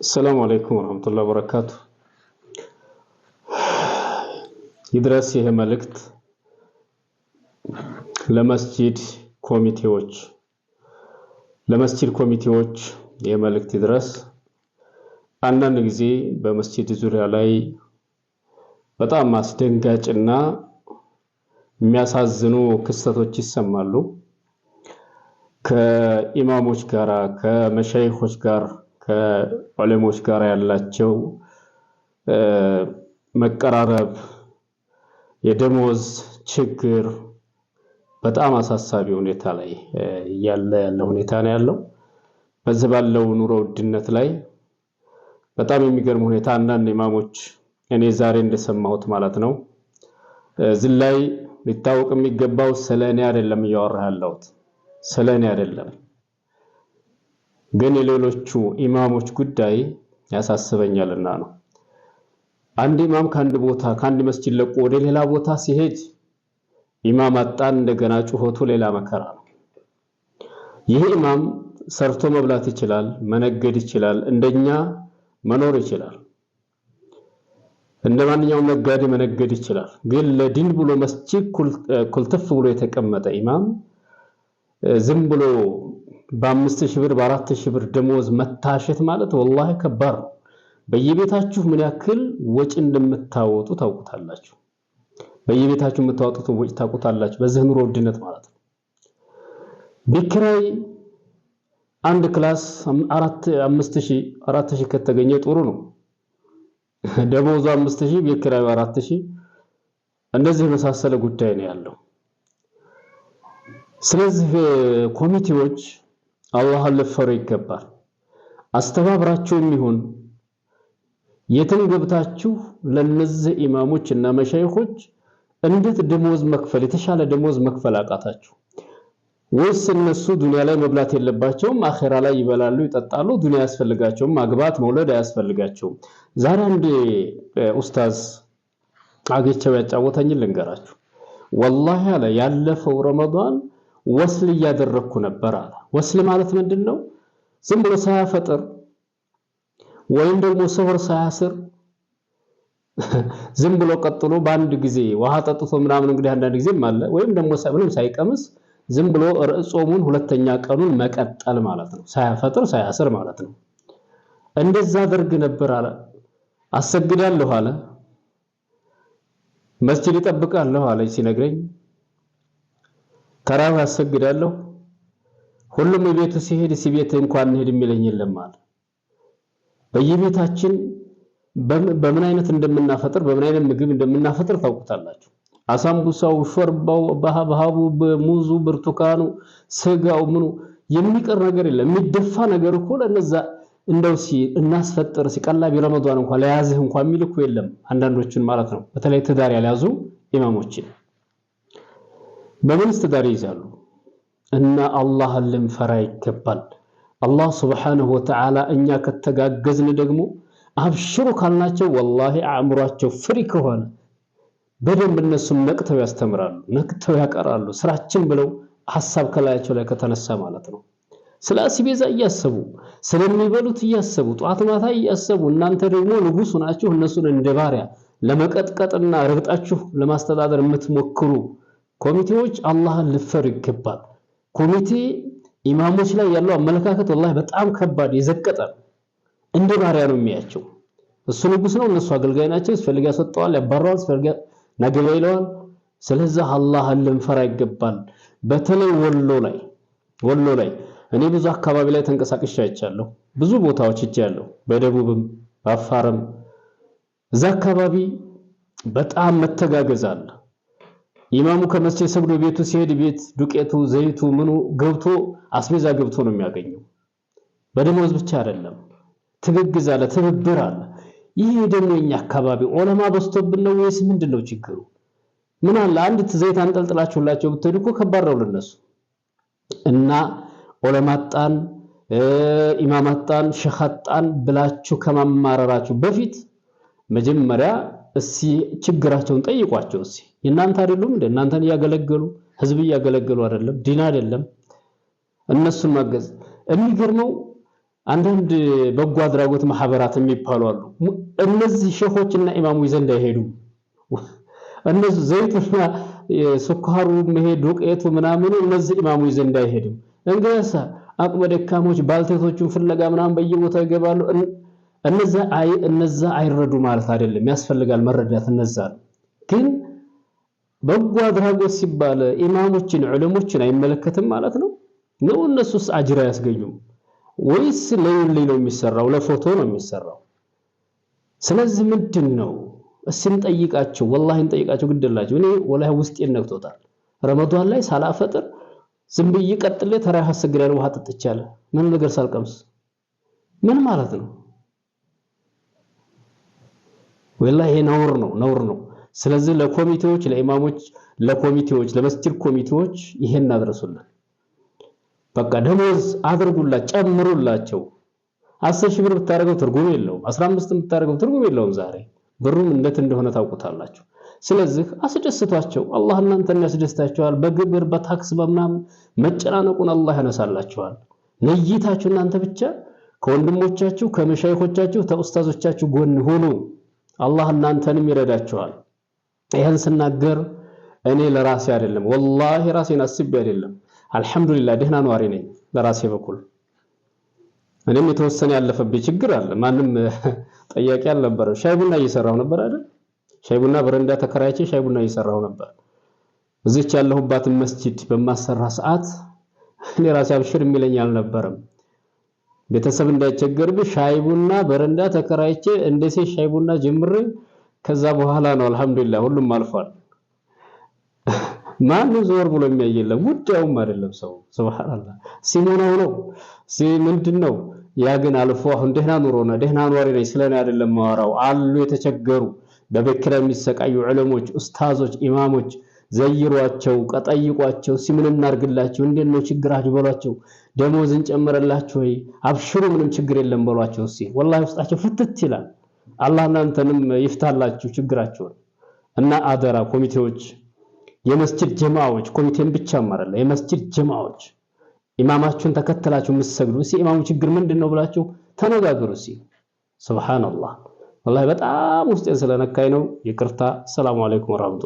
السلام عليكم ورحمة الله وبركاته. يدرس ይሄ መልእክት ለመስጂድ ኮሚቴዎች የመልእክት ይድረስ። አንዳንድ ጊዜ በመስጂድ ዙሪያ ላይ በጣም አስደንጋጭና የሚያሳዝኑ ክስተቶች ይሰማሉ። ከኢማሞች ጋር ከመሻይኾች ጋር ከዑለሞች ጋር ያላቸው መቀራረብ የደሞዝ ችግር በጣም አሳሳቢ ሁኔታ ላይ ያለ ሁኔታ ነው ያለው። በዚህ ባለው ኑሮ ውድነት ላይ በጣም የሚገርም ሁኔታ አንዳንድ ኢማሞች እኔ ዛሬ እንደሰማሁት ማለት ነው እዚህ ላይ ሊታወቅ የሚገባው ስለኔ አይደለም እያወራ ያለሁት ስለኔ አይደለም፣ ግን የሌሎቹ ኢማሞች ጉዳይ ያሳስበኛልና ነው። አንድ ኢማም ከአንድ መስጂድ ለቆ ወደ ሌላ ቦታ ሲሄድ ኢማም አጣን እንደገና ጩኸቱ ሌላ መከራ ነው። ይህ ኢማም ሰርቶ መብላት ይችላል፣ መነገድ ይችላል፣ እንደኛ መኖር ይችላል፣ እንደማንኛውም ነጋዴ መነገድ ይችላል። ግን ለዲን ብሎ መስጂድ ኩልትፍ ብሎ የተቀመጠ ኢማም ዝም ብሎ በ5000 ብር በ4000 ብር ደሞዝ መታሸት ማለት ወላሂ ከባድ ነው። በየቤታችሁ ምን ያክል ወጪ እንደምታወጡ ታውቁታላችሁ። በየቤታችሁ የምታወጡት ወጪ ታውቁታላችሁ። በዚህ ኑሮ ውድነት ማለት ነው። ቢክራይ አንድ ክላስ 4000 ከተገኘ ጥሩ ነው። ደሞዙ 5000 ቢክራዩ 4000 እንደዚህ መሳሰለ ጉዳይ ነው ያለው። ስለዚህ ኮሚቴዎች አላህን ልፈሩ ይገባል። አስተባብራችሁም ይሁን የትን ገብታችሁ ለነዚህ ኢማሞች እና መሻይኾች እንዴት ደሞዝ መክፈል የተሻለ ደሞዝ መክፈል አቃታችሁ? ወይስ እነሱ ዱንያ ላይ መብላት የለባቸውም አኺራ ላይ ይበላሉ ይጠጣሉ፣ ዱንያ ያስፈልጋቸውም ማግባት መውለድ አያስፈልጋቸውም? ዛሬ አንድ ኡስታዝ አገቸው ያጫወተኝ ልንገራችሁ። ወላሂ አለ ያለፈው ረመዳን ወስል እያደረኩ ነበር አለ። ወስል ማለት ምንድነው? ዝም ብሎ ሳያፈጥር ወይም ደግሞ ሰውር ሳያስር ዝም ብሎ ቀጥሎ በአንድ ጊዜ ውሃ ጠጥቶ ምናምን እንግዲህ አንዳንድ ጊዜም አለ ወይም ደግሞ ምንም ሳይቀምስ ዝም ብሎ ጾሙን ሁለተኛ ቀኑን መቀጠል ማለት ነው። ሳያፈጥር ሳያስር ማለት ነው። እንደዛ አደርግ ነበር አለ። አሰግዳለሁ አለ። መስጂድ ይጠብቃለሁ አለ ሲነግረኝ። ተራው አሰግዳለሁ። ሁሉም ቤቱ ሲሄድ ሲቤት እንኳን እንሄድ የሚለኝ የለም አለ። በየቤታችን በምን አይነት እንደምናፈጥር በምን አይነት ምግብ እንደምናፈጥር ታውቁታላችሁ። አሳምቡሳው፣ ሾርባው፣ በሃብሃቡ፣ ሙዙ፣ ብርቱካኑ፣ ስጋው ምኑ የሚቀር ነገር የለም። የሚደፋ ነገር እኮ ለነዛ እንደው እናስፈጥር ሲቀላቢ ረመዳን እንኳን ለያዝህ እንኳን የሚልኩ የለም አንዳንዶችን ማለት ነው። በተለይ ትዳር ያልያዙ ኢማሞችን በምን ትዳር ይይዛሉ? እና አላህን ልንፈራ ይገባል። አላህ ሱብሓነሁ ወተዓላ እኛ ከተጋገዝን ደግሞ አብሽሩ ካልናቸው ወላሂ አእምሯቸው ፍሪ ከሆነ በደንብ እነሱም ነቅተው ያስተምራሉ፣ ነቅተው ያቀራሉ። ስራችን ብለው ሐሳብ ከላያቸው ላይ ከተነሳ ማለት ነው። ስለ አስቤዛ እያሰቡ ስለሚበሉት እያሰቡ ጧት ማታ እያሰቡ እናንተ ደግሞ ንጉስ ናችሁ እነሱን እንደ ባሪያ ለመቀጥቀጥና ረግጣችሁ ለማስተዳደር የምትሞክሩ ኮሚቴዎች አላህን ልፈሩ ይገባል። ኮሚቴ ኢማሞች ላይ ያለው አመለካከት ወላሂ በጣም ከባድ የዘቀጠ እንደ ባሪያ ነው የሚያቸው። እሱ ንጉስ ነው፣ እነሱ አገልጋይ ናቸው። ሲፈልግ ያሰጠዋል፣ ያባረዋል፣ ሲፈልግ ነገባ ይለዋል። ስለዚህ አላህን ልንፈራ ይገባል። በተለይ ወሎ ላይ እኔ ብዙ አካባቢ ላይ ተንቀሳቅሼ አይቻለሁ። ብዙ ቦታዎች ሄጃለሁ፣ በደቡብም በአፋርም። እዛ አካባቢ በጣም መተጋገዝ አለ። ኢማሙ ከመስጂድ ሰግዶ ቤቱ ሲሄድ ቤት ዱቄቱ ዘይቱ ምኑ ገብቶ አስቤዛ ገብቶ ነው የሚያገኘው። በደሞዝ ብቻ አይደለም፣ ትግግዝ አለ፣ ትብብር አለ። ይሄ ደግሞ የኛ አካባቢ ዑለማ በዝቶብን ነው ወይስ ምንድነው ችግሩ? ምን አለ አንድ ዘይት አንጠልጥላችሁላቸው ብትሄዱ እኮ ከባድ ነው ለነሱ። እና ዑለማ አጣን ኢማም አጣን ሸኽ አጣን ብላችሁ ከማማረራችሁ በፊት መጀመሪያ እስቲ ችግራቸውን ጠይቋቸው። እስቲ እናንተ አይደሉም እንደ እናንተን ያገለገሉ ህዝብ ያገለገሉ አይደለም ዲን አይደለም እነሱን ማገዝ። የሚገርመው አንዳንድ በጎ አድራጎት ማህበራት የሚባሉ አሉ እነዚህ ሸኾችና ኢማሙ ዘንድ አይሄዱም እነዚህ ዘይቱና የሱካሩ መሄድ ዱቄቱ ምናምን እነዚህ ኢማሙ ዘንድ አይሄድም እንግዲያስ አቅመ ደካሞች ባልቴቶቹን ፍለጋ ምናምን በየቦታው ይገባሉ እነዛ አይረዱ ማለት አይደለም ያስፈልጋል መረዳት እነዛ ግን በጎ አድራጎት ሲባል ኢማሞችን ዑለሞችን አይመለከትም ማለት ነው እነሱስ አጅር ያስገኙም ወይስ ለይል ነው የሚሰራው ለፎቶ ነው የሚሰራው ስለዚህ ምንድነው እስን ጠይቃቸው ወላሂ እንጠይቃቸው ግድላቸው እኔ ወላሂ ውስጥ ይነክቶታል ረመዳን ላይ ሳላፈጥር ዝም ብዬ ቀጥሌ ተራህ አሰግዳለ ውሃ ተጥቻለ ምን ነገር ሳልቀምስ ምን ማለት ነው ወላሂ ነውር ነው ስለዚህ ለኮሚቴዎች ለኢማሞች ለኮሚቴዎች ለመስጂድ ኮሚቴዎች ይሄን አድርሱልን በቃ ደሞዝ አድርጉላቸው ጨምሩላቸው 10 ሺህ ብር ብታረገው ትርጉም የለውም 15 ብታረገው ትርጉም የለውም ዛሬ ብሩም እንዴት እንደሆነ ታውቁታላችሁ ስለዚህ አስደስቷቸው አላህ እናንተን ያስደስታቸዋል በግብር በታክስ በመናም መጨናነቁን አላህ ያነሳላችኋል ነይታችሁ እናንተ ብቻ ከወንድሞቻችሁ ከመሻይኾቻችሁ ተኡስታዞቻችሁ ጎን ሆኑ አላህ እናንተንም ይረዳችኋል ይሄን ስናገር እኔ ለራሴ አይደለም ወላሂ ራሴን አስቤ አይደለም አልহামዱሊላህ ደህና ኗሪ ነኝ ለራሴ በኩል እኔም የተወሰነ ያለፈብኝ ችግር አለ ማንም ጠያቂ አልነበረም ሻይ ቡና እየሰራው ነበር አይደል ሻይ ቡና በረንዳ ተከራይቼ ሻይ ቡና እየሰራው ነበር እዚች ያለሁባት መስጂድ በማሰራ ሰዓት እኔ ራሴ አብሽር የሚለኝ አልነበረም ቤተሰብ እንዳይቸገርብኝ ሻይ ቡና በረንዳ ተከራይቼ እንደሴ ሻይ ቡና ጀምሬ ከዛ በኋላ ነው አልহামዱሊላህ ሁሉም አልፏል ማን ዞር ብሎ የሚያየለም ጉዳዩም አይደለም ሰው ሱብሃንአላህ ሲሞናው ነው ምንድነው ያ ግን አልፎ አሁን ደህና ኑሮና ደህና ኗሪ ነኝ ስለኔ አይደለም ማወራው አሉ የተቸገሩ በበክረ የሚሰቃዩ ዑለሞች ኡስታዞች ኢማሞች ዘይሯቸው ቀጠይቋቸው ሲምን እናርግላቸው እንደነው ችግራችሁ በሏቸው ደሞዝን ጨመረላችሁ ወይ አብሽሩ ምንም ችግር የለም በሏቸው ወላሂ ውስጣቸው ፍትት ይላል አላህ እናንተንም ይፍታላችሁ ችግራችሁን እና አደራ ኮሚቴዎች የመስጂድ ጀማዓዎች ኮሚቴን ብቻ ማረለ የመስጂድ ጀማዓዎች ኢማማችሁን ተከተላችሁ መስገዱ ኢማሙ ችግር ምንድነው ብላችሁ ተነጋገሩ ሱብሃንአላህ ወላሂ በጣም ውስጤን ስለነካይ ነው ይቅርታ ሰላም አለይኩም ወራህመቱላህ